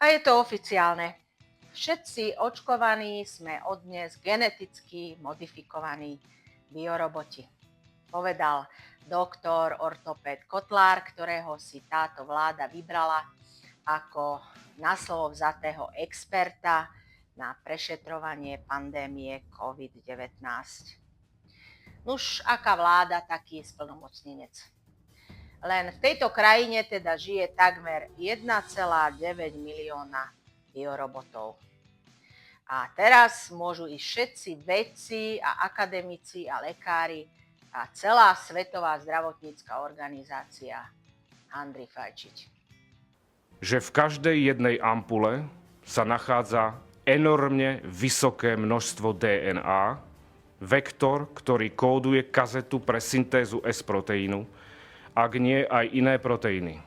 A je to oficiálne. Všetci očkovaní sme od dnes geneticky modifikovaní bioroboti, povedal doktor ortopéd Kotlár, ktorého si táto vláda vybrala ako na slovo vzatého experta na prešetrovanie pandémie COVID-19. Nuž, aká vláda, taký je splnomocnenec. Len v tejto krajine teda žije takmer 1,9 milióna biorobotov. A teraz môžu ísť všetci vedci a akademici a lekári a celá Svetová zdravotnícka organizácia handry fajčiť. Že v každej jednej ampule sa nachádza enormne vysoké množstvo DNA, vektor, ktorý kóduje kazetu pre syntézu S-proteínu, ak nie aj iné proteíny.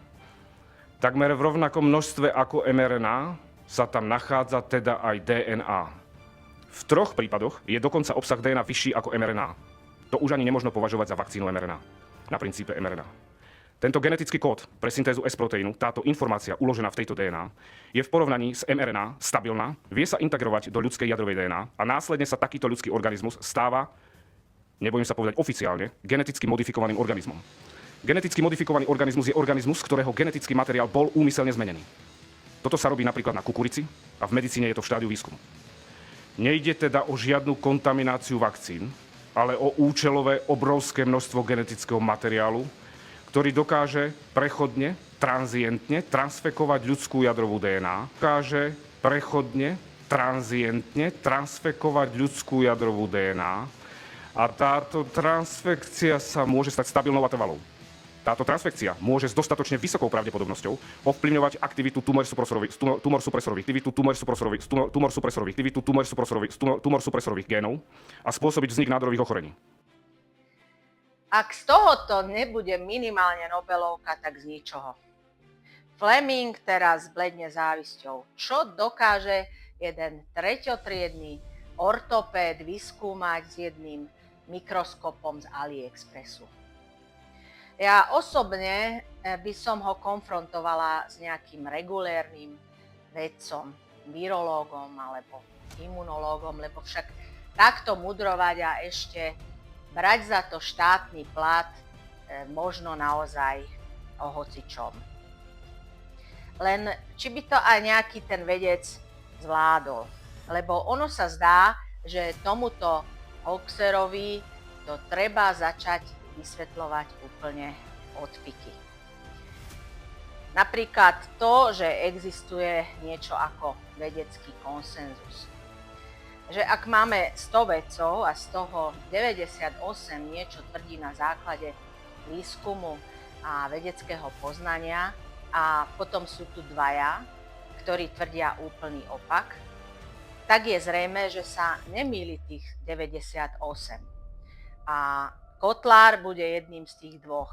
Takmer v rovnakom množstve ako mRNA sa tam nachádza teda aj DNA. V 3 prípadoch je dokonca obsah DNA vyšší ako mRNA. To už ani nemožno považovať za vakcínu mRNA, na princípe mRNA. Tento genetický kód pre syntézu S-proteínu, táto informácia uložená v tejto DNA, je v porovnaní s mRNA stabilná, vie sa integrovať do ľudskej jadrovej DNA a následne sa takýto ľudský organizmus stáva, nebojím sa povedať oficiálne, geneticky modifikovaným organizmom. Geneticky modifikovaný organizmus je organizmus, ktorého genetický materiál bol úmyselne zmenený. Toto sa robí napríklad na kukurici a v medicíne je to v štádiu výskumu. Nejde teda o žiadnu kontamináciu vakcín, ale o účelové obrovské množstvo genetického materiálu, ktorý dokáže prechodne, tranzientne transfekovať ľudskú jadrovú DNA, dokáže prechodne, tranzientne transfekovať ľudskú jadrovú DNA a táto transfekcia sa môže stať stabilnou a trvalou. Táto transfekcia môže s dostatočne vysokou pravdepodobnosťou ovplyvňovať aktivitu tumor supresorových génov a spôsobiť vznik nádorových ochorení. Ak z tohoto nebude minimálne Nobelovka, tak z ničoho. Fleming teraz bledne závisťou. Čo dokáže jeden treťotriedny ortopéd vyskúmať s jedným mikroskopom z AliExpressu? Ja osobne by som ho konfrontovala s nejakým regulérnym vedcom, virológom alebo imunológom, lebo však takto mudrovať a ešte brať za to štátny plat možno naozaj o hocičom. Len či by to aj nejaký ten vedec zvládol, lebo ono sa zdá, že tomuto hoaxerovi to treba začať vysvetľovať úplne od piky. Napríklad to, že existuje niečo ako vedecký konsenzus. Že ak máme 100 vedcov a z toho 98 niečo tvrdí na základe výskumu a vedeckého poznania a potom sú tu dvaja, ktorí tvrdia úplný opak, tak je zrejmé, že sa nemýli tých 98. A Kotlár bude jedným z tých dvoch.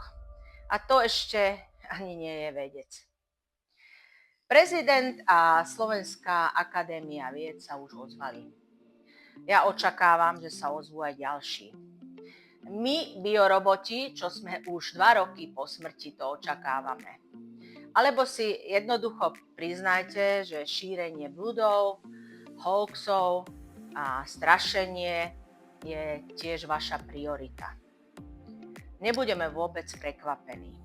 A to ešte ani nie je vedec. Prezident a Slovenská akadémia vied sa už ozvali. Ja očakávam, že sa ozvú aj ďalší. My, bioroboti, čo sme už 2 roky po smrti, to očakávame. Alebo si jednoducho priznajte, že šírenie bludov, hoaxov a strašenie je tiež vaša priorita. Nebudeme vôbec prekvapení.